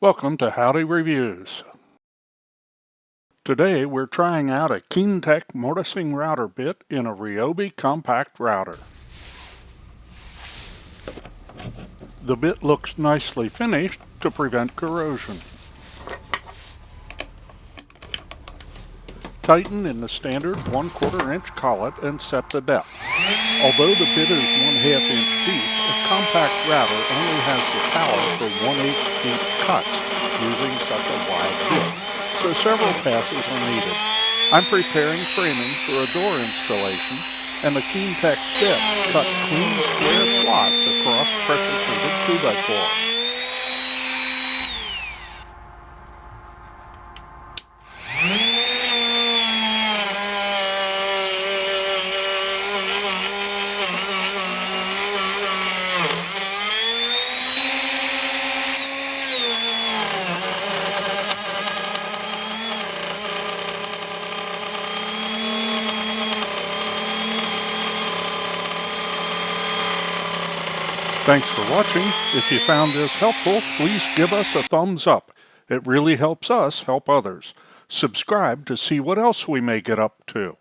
Welcome to Howdy Reviews. Today we're trying out a KEENTECH Mortising Router Bit in a Ryobi compact router. The bit looks nicely finished to prevent corrosion. Tighten in the standard 1/4 inch collet and set the depth. Although the bit is 1/2 inch deep, a compact router only has the power for 1/8 deep cuts using such a wide bit, so several passes are needed. I'm preparing framing for a door installation, and the KEENTECH bit cut clean square slots across pressure-treated 2x4. Thanks for watching. If you found this helpful, please give us a thumbs up. It really helps us help others. Subscribe to see what else we may get up to.